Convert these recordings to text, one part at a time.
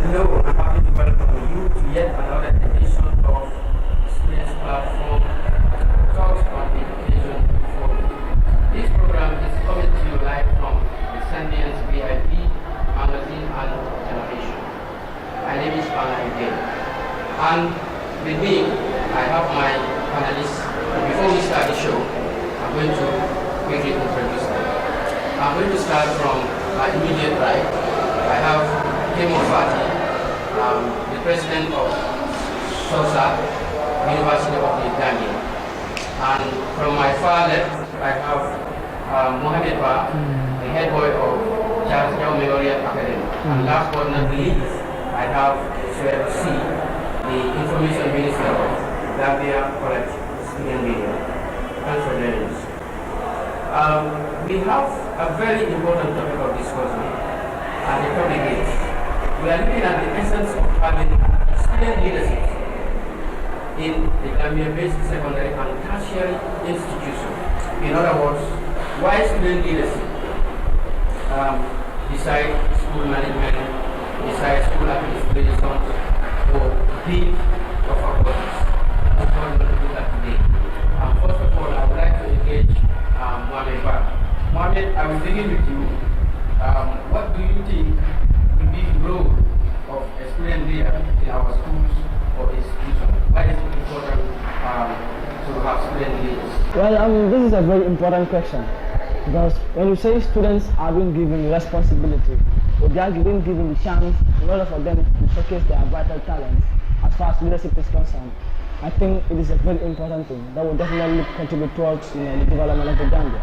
Hello, I'm happy to welcome you to yet another edition of Students Platform Talks on Education Forum. This program is coming to you live from the Sanders VIP magazine and television. My name is Panay, and with me I have my panelists. Before we start the show, I'm going to quickly introduce them. I'm going to start from my immediate right. I have Kim Fati, the president of SOSA, University of the Gambia. And from my far left, I have Mohamed Ba, the head boy of Charles Yao Memorial Academy. And last but not least, I have Sued C, the information minister of Gambia College Student Media. Thanks for joining us. We have a very important topic of discussion, and the topic is we are looking at the essence of having student leadership in the Gambia-based secondary and tertiary institution. In other words, why student leadership beside school management, beside school administration, or dean of faculties. That's what we're going to look at today. First of all, I would like to engage Mohamed Ba. Mohamed, I will begin with you. What do you think will be the role of a student leader in our schools or institutions? Why is it important to have student leaders? Well, this is a very important question because when you say students are being given responsibility or they are being given the chance in order for them to showcase their vital talents as far as leadership is concerned, I think it is a very important thing that will definitely contribute towards the development of the Gambia.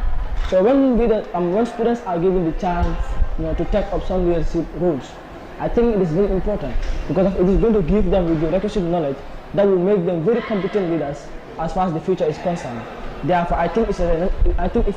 So when students are given the chance to take up some leadership roles, I think it is very important because it is going to give them with the requisite knowledge that will make them very competent leaders as far as the future is concerned. Therefore, I think it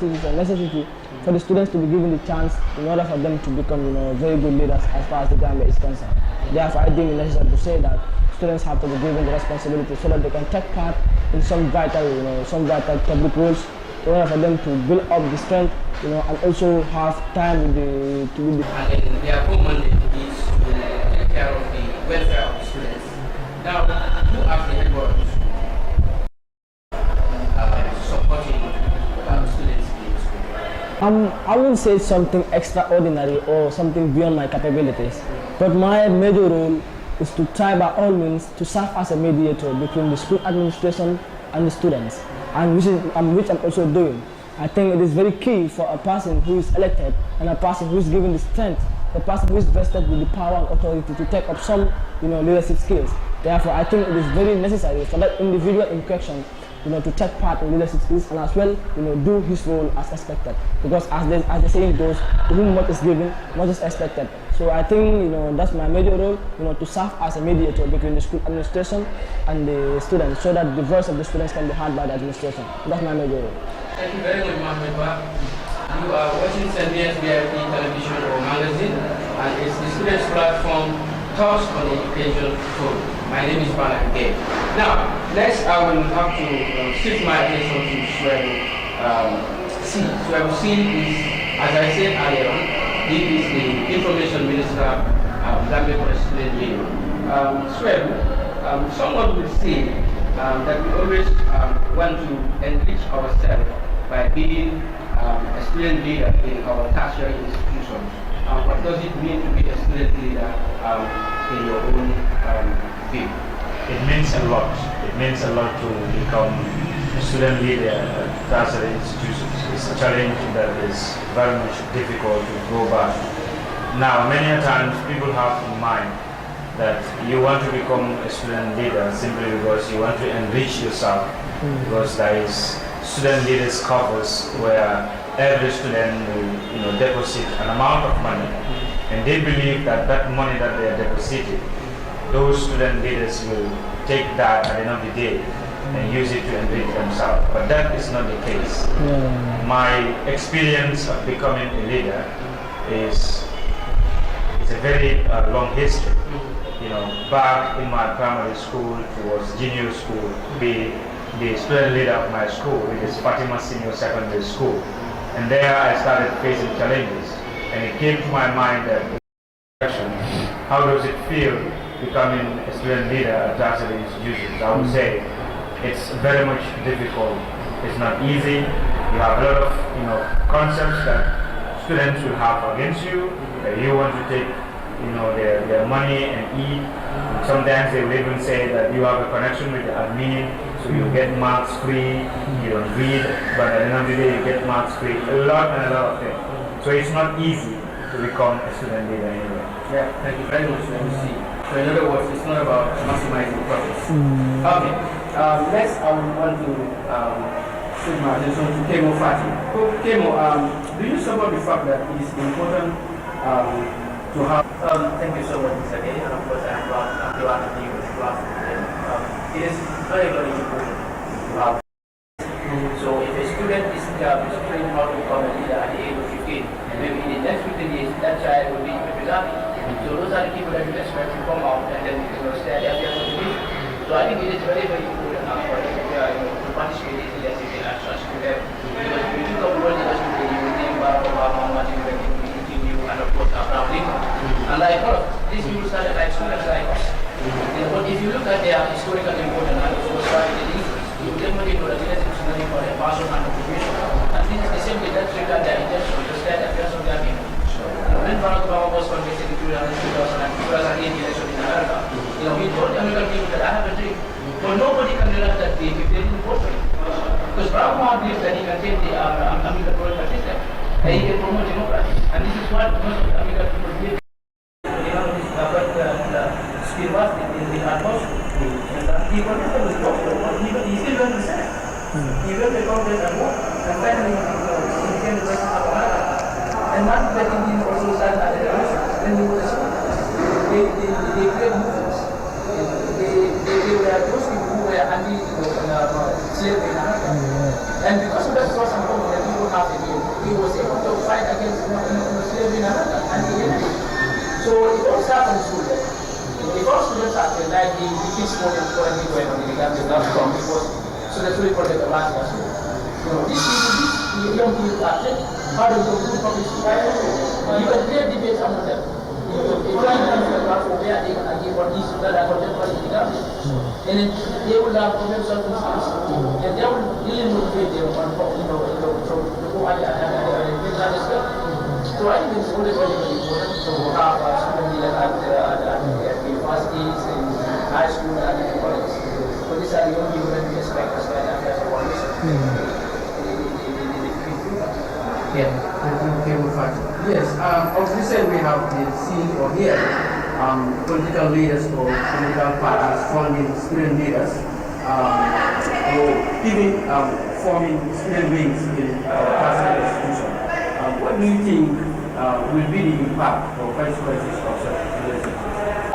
is a necessity for the students to be given the chance in order for them to become very good leaders as far as the Gambia is concerned. Therefore, I think it is necessary to say that students have to be given the responsibility so that they can take part in some vital public roles in order for them to build up the strength, and also have time with the. And then their home mandate is to take care of the welfare of the students. Now, who are the head boys supporting students in school? I wouldn't say something extraordinary or something beyond my capabilities, but my major role is to try by all means to serve as a mediator between the school administration and the students, and which I'm also doing. I think it is very key for a person who is elected and a person who is given the strength, the person who is vested with the power and authority to take up some leadership skills. Therefore, I think it is very necessary for that individual in question to take part in leadership skills and as well do his role as expected, because as the saying goes, to whom much is given, much is expected. So I think that's my major role, to serve as a mediator between the school administration and the students, so that the voice of the students can be heard by the administration. That's my major role. Thank you very much, Mohamed Ba. You are watching Sanders VIP television or magazine, and it's the students platform Talks on Education Forum. My name is Panay. Now, next I will have to shift my attention to Sued C. Sued C is, as I said earlier on, he is the information minister of Gambia College Student Union. Sued, someone will say that we always want to enrich ourselves by being a student leader in our tertiary institutions. What does it mean to be a student leader in your own view? It means a lot. It means a lot to become a student leader at tertiary institutions. It's a challenge that is very much difficult to go back. Now, many a times people have in mind that you want to become a student leader simply because you want to enrich yourself, because there is student leaders corpus where every student will deposit an amount of money, and they believe that that money that they are depositing, those student leaders will take that at the end of the day and use it to enrich themselves. But that is not the case. My experience of becoming a leader is a very long history. Back in my primary school, it was junior school, be the student leader of my school, which is Fatima Senior Secondary School. And there I started facing challenges, and it came to my mind that how does it feel becoming a student leader at tertiary institutions? I would say it's very much difficult. It's not easy. You have a lot of concepts that students will have against you. You want to take their money and eat. Sometimes they will even say that you have a connection with the admin, so you get marks free. You don't read, but at the end of the day you get marks free. A lot of things. So it's not easy to become a student leader anyway. Yeah, thank you very much, MC. So in other words, it's not about maximizing profits. Okay. Next, I would want to switch my attention to Kemo Fati. So, Kemo, do you support the fact that it is important to have? Thank you so much, Mr. Day, and of course I'm glad to be with you class today. It is very, very important to have. So if a student is trained how to become a leader at the age of 15, maybe in the next 15 years, that child will be happy. So those are the people that you expect to come out and then stay at their contribution. So I think it is very, very important for to participate in leadership at such a level. Because if you think of world leadership, you will think about Martin Luther King, and of course Abraham Lincoln. And like all of these people started like students like us. But if you look at their historical importance and also started the leaders, you will definitely know that leadership is not for a person and contribution. And this is the same way that triggered their intention to start affairs of their people. When Barack Obama was convicted in 2008 election in America, he told the American people that I have a dream. But nobody can realize that dream if they didn't vote for him. Because Barack Obama believes that he can change the American political system and he can promote democracy. And this is what most of the American people believe. Still was in the atmosphere. And he connected with doctor, but he still went to Senate. He went to Congress and won. And finally, he became the president of America. And Martin Luther King also started at the revolution. Then he was a school. They created movements. They were those people who were anti-slavery in America. And because of that source and problem that people have in him, he was able to fight against slavery in America and he ended it. So it all started in school. The first students after like the kids wanted to and when they began to learn from it was so that's what we call it the last school. These people, these young people are trained how to do public school. You can create debates among them. You can come to a platform where they can argue on issues that are contemporary in the government. And then they will have problem solving skills. And they will really motivate them on to go at the So I think it's always very, very important to have a student leader at universities, in high school, and in colleges. So these are the only people that we expect as well as a coalition. Yeah, okay, yes. Obviously, we have seen or hear political leaders or political parties funding student leaders, or even forming student wings in personal institutions. What do you think will be the impact or consequences of such leadership?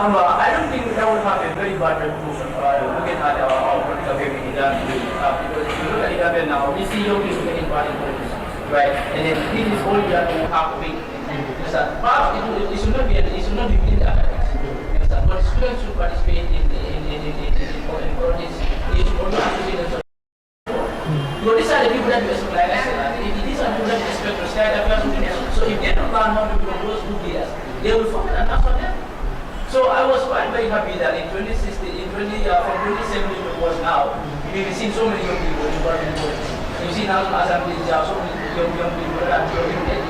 I don't think that would have a very bad repercussion looking at our political behavior in that because if you look at the government now, we see young people getting part in politics. Right, and then this is all you have to have to make. Perhaps it should not be within the academics. But students should participate in politics. They should also associate themselves. So these are the people that you expect, like I said, these are people that you expect to start affairs with the nation. So if they don't learn how to become those good leaders, they will forget and that's on them. So I was quite very happy that in 2016, from 2017 to was now, we've seen so many young people involved in politics. You see now Assembly, there are so many young people that are doing it.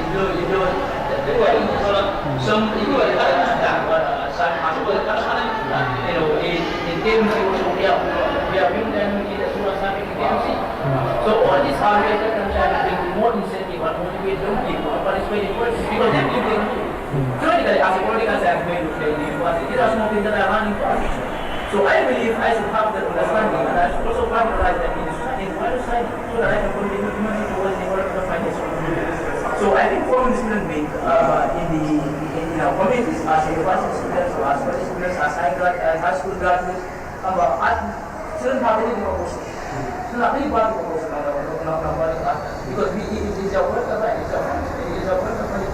Some people are in KMC also we have been leaders who are serving in KMC. So all these are ways that can try to bring more incentive and motivate young people to participate in politics because they believe they can do. Theoretically, as a political science going to play in the university, there are some things that are running politics. So I believe I should have that understanding and I should also prioritize that in the studying while studying so that I can contribute towards the work of the financial. So I think forming student wing in our communities as university students or as college students, as high school graduates, shouldn't have any promotion. Shouldn't have any bad promotion because it is our work of life, it is our work of life.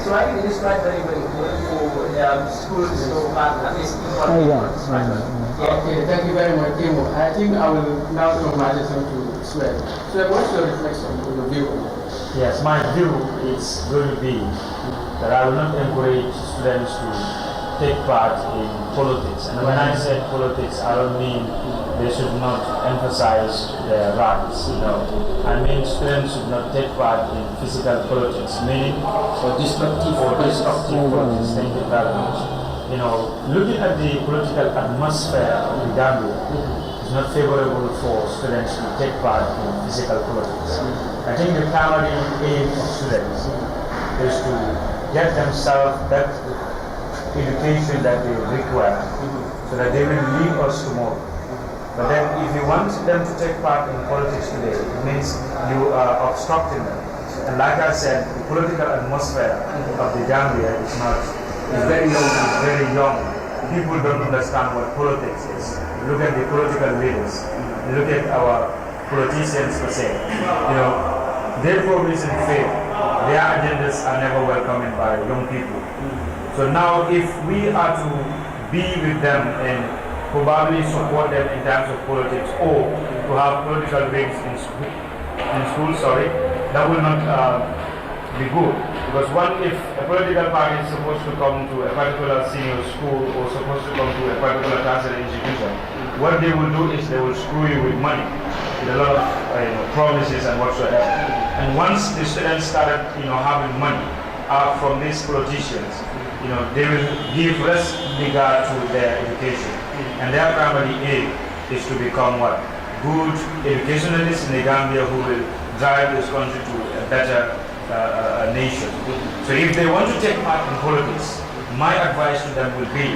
So I think it is quite very, very important for schools to have at least Okay, thank you very much, Kemo. I think I will now turn my attention to Swed. Swed, what's your reflection on your view? Yes, my view is going to be that I will not encourage students to take part in politics. And when I say politics, I don't mean they should not emphasize their rights. I mean students should not take part in physical politics, meaning for destructive politics. Thank you very much. Looking at the political atmosphere in Gambia is not favorable for students to take part in physical politics. I think the primary aim of students is to get themselves that education that they require so that they will lead us tomorrow. But then if you want them to take part in politics today, it means you are obstructing them. And like I said, the political atmosphere of the Gambia is very young. It's very young. People don't understand what politics is. Look at the political leaders. Look at our politicians per se. Their progress and fail. Their agendas are never welcomed by young people. So now if we are to be with them and probably support them in terms of politics or to have political wings in school, that will not be good. Because if a political party is supposed to come to a particular senior school or supposed to come to a particular tertiary institution, what they will do is they will screw you with money, with a lot of promises and whatsoever. And once the students started having money from these politicians, they will give less regard to their education. And their primary aim is to become what? Good educationalists in the Gambia who will drive this country to a better nation. So if they want to take part in politics, my advice to them will be,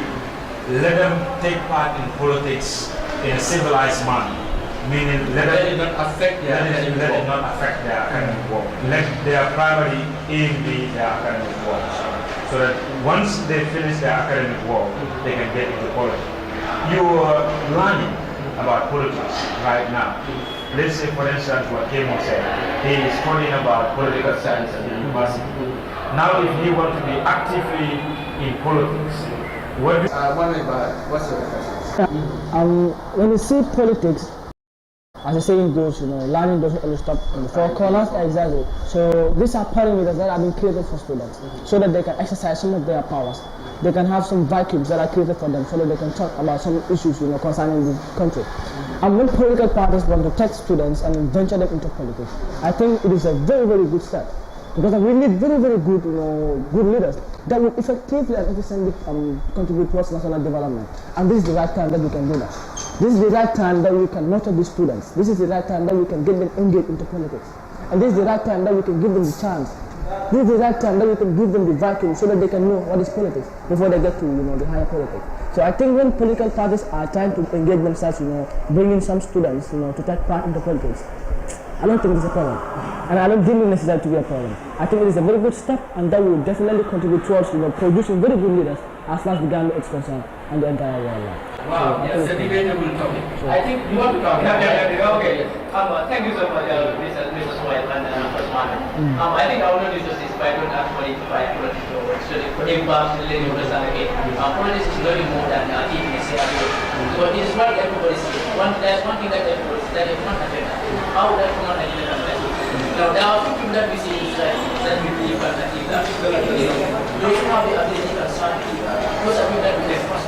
let them take part in politics in a civilized manner. Meaning, let it not affect their academic work. Let their primary aim be their academic work. So that once they finish their academic work, they can get into politics. You are learning about politics right now. Let's say, for instance, what Kemo said. He is studying about political science at the university. Now, if he wants to be actively in politics, what's your question? When you see politics, as the saying goes, learning doesn't always stop in the four corners. Exactly. So these are parameters that have been created for students so that they can exercise some of their powers. They can have some vacuums that are created for them so that they can talk about some issues concerning the country. And when political parties want to take students and venture them into politics, I think it is a very, very good step. Because we need very, very good, good leaders that will effectively and efficiently contribute towards national development. And this is the right time that we can do that. This is the right time that we can nurture these students. This is the right time that we can get them engaged into politics. And this is the right time that we can give them the chance. This is the right time that we can give them the vacuum so that they can know what is politics before they get to the higher politics. So I think when political parties are trying to engage themselves, bringing some students, to take part into politics, I don't think it's a problem. And I don't deem it necessary to be a problem. I think it is a very good step, and that will definitely contribute towards producing very good leaders as far as the Gambia is concerned and the entire world. Wow, yes, a debatable topic. Sure. I think you want to talk. Okay. Thank you so much, Mr. Swain and First Martin. I think I will not use this if I don't actually try politics or study impact related to politics is very more than eating. So it is not everybody's. There's one thing that everybody's, that is one agenda. How that common agenda can. Now there are people that we see inside that we believe and achieve that. They don't have the ability to understand those are people that we can trust.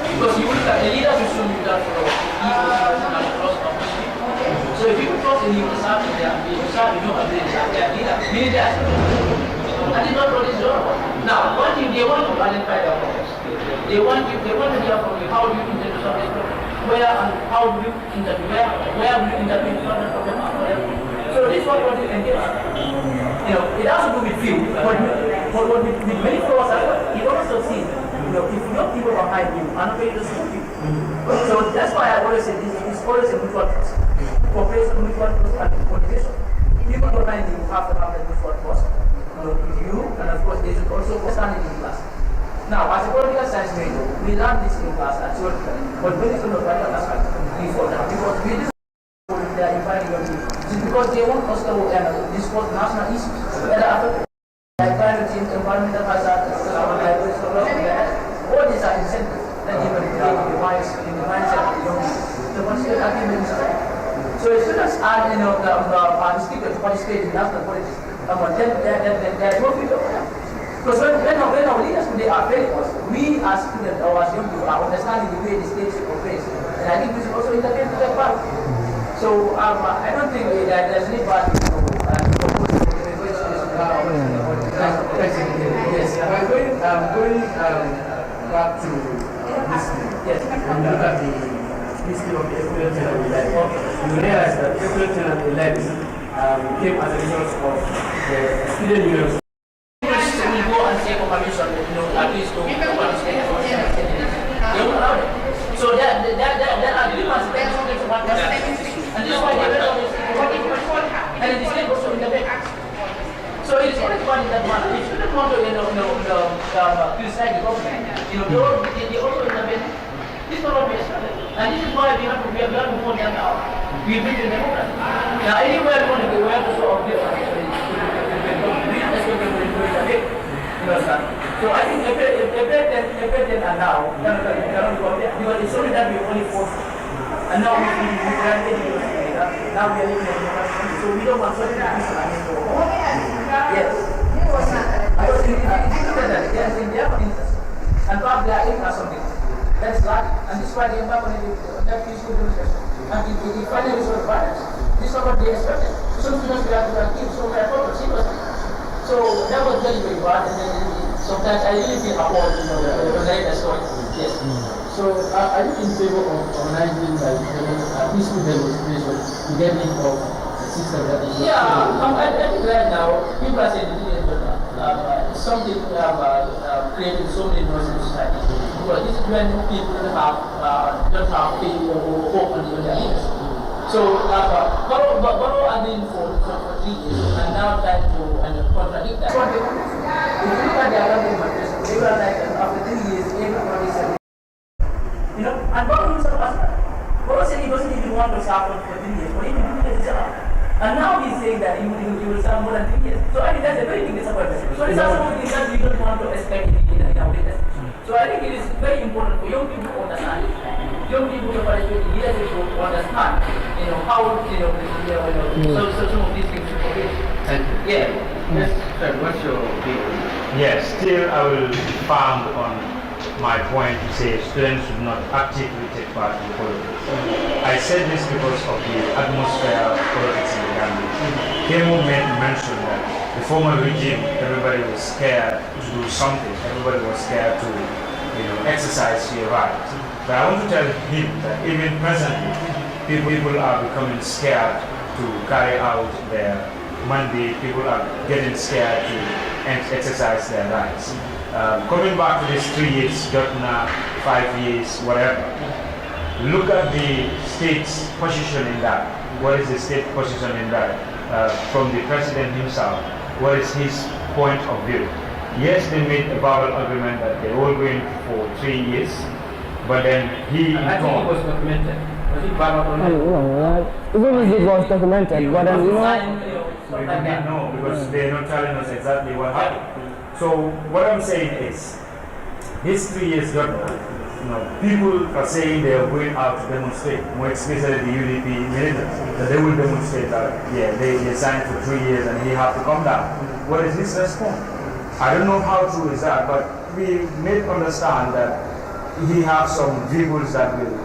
Because you look at the leaders who show you that for across community. So if you cross the leaders out there, you start with no ability that they are leaders, meaning they are and it's not what it's all about. Now, one thing they want to identify their problems. They want to hear from you how do you intend to solve this problem? Where and how do you intervene? Where will you intervene to solve the problem? So this is what we engage. It has to do with you, but with many flaws as well. You don't succeed. If your people behind you are not going to support you. So that's why I always say this is always a mutual trust. Cooperation, mutual trust, and motivation. People behind you have to have that mutual trust. You, and of course, they should also understand it in class. Now, as a political science major, we learn this in class at theoretically, but when it's on the practical aspect, we fall down. Because we just they are inviting your people. It's because they want us to discuss national issues. Whether after climate change, environmental hazards, all these are incentives that give the mindset of the young people. So consider agreements. So if students are participate in national politics, there is no future for them. Because when our leaders today are failing us, we as students or as young people are understanding the way the state operates. And I think we should also intervene to that part. So I don't think that there's any part to propose Yes, going back to history. Yes. When you look at the history of the Equatorial Tenant Elect, you realize that the Equatorial Tenant Elect came as a result of the student unions. We go and take permission, at least to so there are different steps to what and this is why they and it is still also in the back. So it is always funny that one, if you don't want to, criticize the government, they also intervene. This cannot be accepted. And this is why we have to move on now. We build a democracy. Now, anywhere we want to go, we have to sort of build a so I think if then and now, because it's only that we only force and now we are getting now we are living in a democracy, so we don't want something to happen. Yes. Because they are in their interest. And perhaps they are aiming at something. That's right. And this is why they embark on that peaceful demonstration. And it finally resolved violence. This is not what they expected. Some students we have to keep so very focused, seriously. So that was very, very bad. And then sometimes I really feel appalled, when I hear that story. Yes. So are you in favor of organizing a peaceful demonstration to get rid of the system that is I think right now, people are saying something creating so many noise in society. Because this is when people don't have faith or hope on their leaders. So, Baro has been for 3 years and now trying to contradict that. If you look at the Arab demonstration, they were like, after 3 years, everybody said, and Baro himself as well. Baro said he doesn't even want to serve for 3 years, but he didn't do his job. And now he's saying that he will serve more than 3 years. So I think that's a very big disappointment. So it's also something that we don't want to expect in our leaders. So I think it is very important for young people to understand it. Young people to participate in leadership to understand, how, so some of these things should be. Thank you. Yeah. Yes, sir, what's your opinion? Yes, still I will found on my point to say students should not actively take part in politics. I said this because of the atmosphere of politics in the Gambia. Kemo mentioned that the former regime, everybody was scared to do something. Everybody was scared to, exercise your rights. But I want to tell him that even presently, people are becoming scared to carry out their mandate. People are getting scared to exercise their rights. Coming back to this 3 years, Jotna, 5 years, whatever. Look at the state's position in that. What is the state position in that? From the president himself, what is his point of view? Yes, they made a verbal agreement that they're all going for 3 years, but then he... I think it was documented. Was it verbal or even if it was documented, but then we didn't know because they're not telling us exactly what happened. So what I'm saying is, these 3 years, people are saying they are going out to demonstrate, more especially the UDP militants, that they will demonstrate that, they signed for 3 years and he have to come down. What is his response? I don't know how true is that, but we may understand that he has some vehicles that will,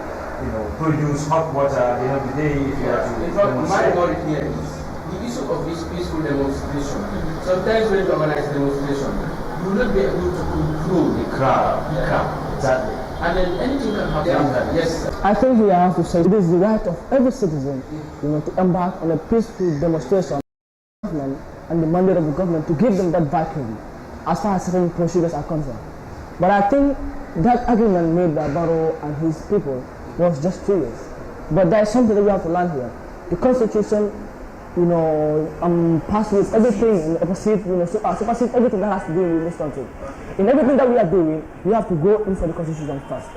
produce hot water at the end of the day if you have to my demonstrate. worry here is the issue of this peaceful demonstration. Sometimes when you organize demonstration, you will not be able to control the crowd. Exactly. And then anything can happen. Yes, sir. I think we have to say it is the right of every citizen, to embark on a peaceful demonstration of the government and the mandate of the government to give them that vacuum as far as certain procedures are concerned. But I think that agreement made by Barrow and his people was just 3 years. But there is something that we have to learn here. The Constitution, passes everything and supersedes everything that has to do with this country. In everything that we are doing, we have to go in for the Constitution first.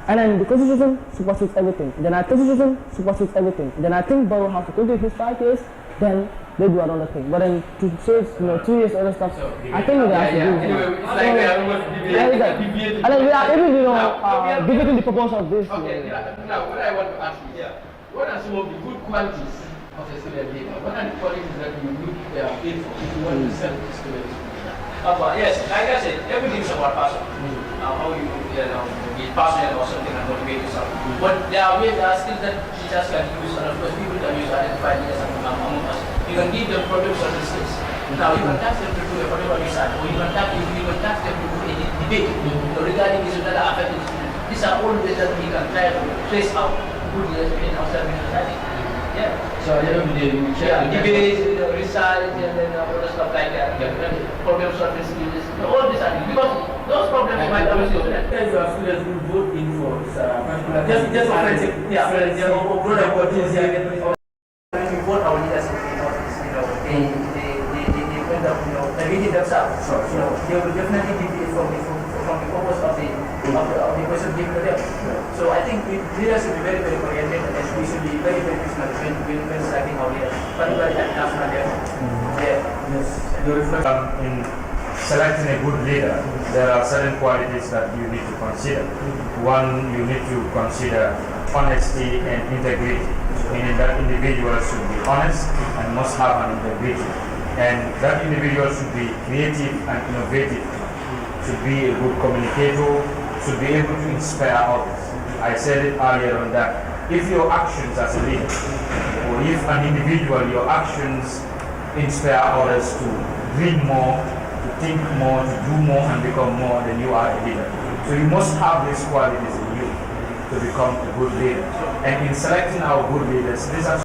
And then the Constitution supersedes everything. Then our Constitution supersedes everything. Then I think Barrow has to continue his 5 years, then they do another thing. But then to say 2 years other stuff, I think we have to do it. Anyway, it's like we are almost deviating. And then we are even, debating the purpose of this. Okay, now what I want to ask you here, what are some of the good qualities of a student leader? What are the qualities that you look in for if you want to sell to students? Yes, like I said, everything is about passion. How you be passionate about something and motivate yourself. But there are skills that teachers can use, and of course people can use to identify leaders among us. You can give them problem solving skills. Now you can task them to do a particular research, or you can task them to do a debate regarding issues that are affecting the students. These are all ways that we can try to trace out good leaders within our society. Yeah. So at the end of the day, we check Debates, research, and then other stuff like that. Problem solving skills. All these are because those problems might have been students. you have students who vote in for particular Just for friendship. Yeah. friendship, Or brother, what is when we vote our leaders in office, they end up, they read it themselves. They will definitely deviate from the purpose of the person given to them. So I think leaders should be very, very oriented, and we should be very, very vigilant when selecting our leaders, particularly at national level. Yeah. Yes. You reflect In selecting a good leader, there are certain qualities that you need to consider. One, you need to consider honesty and integrity, meaning that individual should be honest and must have an integrity. And that individual should be creative and innovative, should be a good communicator, should be able to inspire others. I said it earlier on that if your actions as a leader, or if an individual, your actions inspire others to dream more, to think more, to do more and become more, then you are a leader. So you must have these qualities in you to become a good leader. And in selecting our good leaders, these are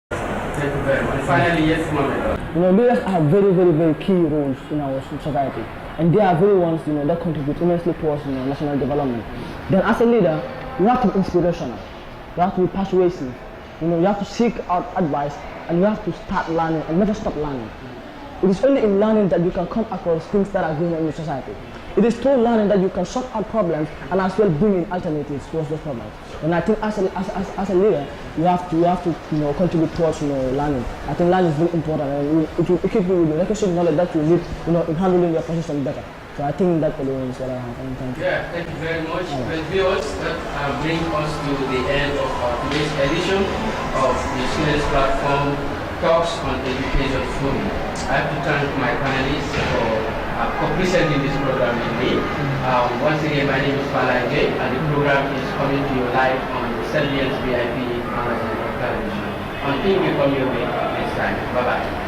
Thank you very much. Finally, yes, Mohammed. Leaders have very, very, very key roles in our society, and they are very ones, that contribute immensely towards, national development. Then, as a leader, you have to be inspirational, you have to be persuasive, you have to seek out advice, and you have to start learning and never stop learning. It is only in learning that you can come across things that are going on in the society. It is through learning that you can sort out problems and as well bring in alternatives towards those problems. And I think as a leader, you have to contribute towards learning. I think learning is very important, and it will equip you with the requisite knowledge that you need in handling your position better. So I think that alone is what I have. Thank you. Yeah, thank you very much. Well, viewers, that brings us to the end of today's edition of the Students Platform Talks on Education Forum. I have to thank my panelists for co-presenting this program with me. Once again, my name is Falanje, and the program is coming to you live on the Surveillance VIP magazine of television. Until we come your way next time. Bye-bye.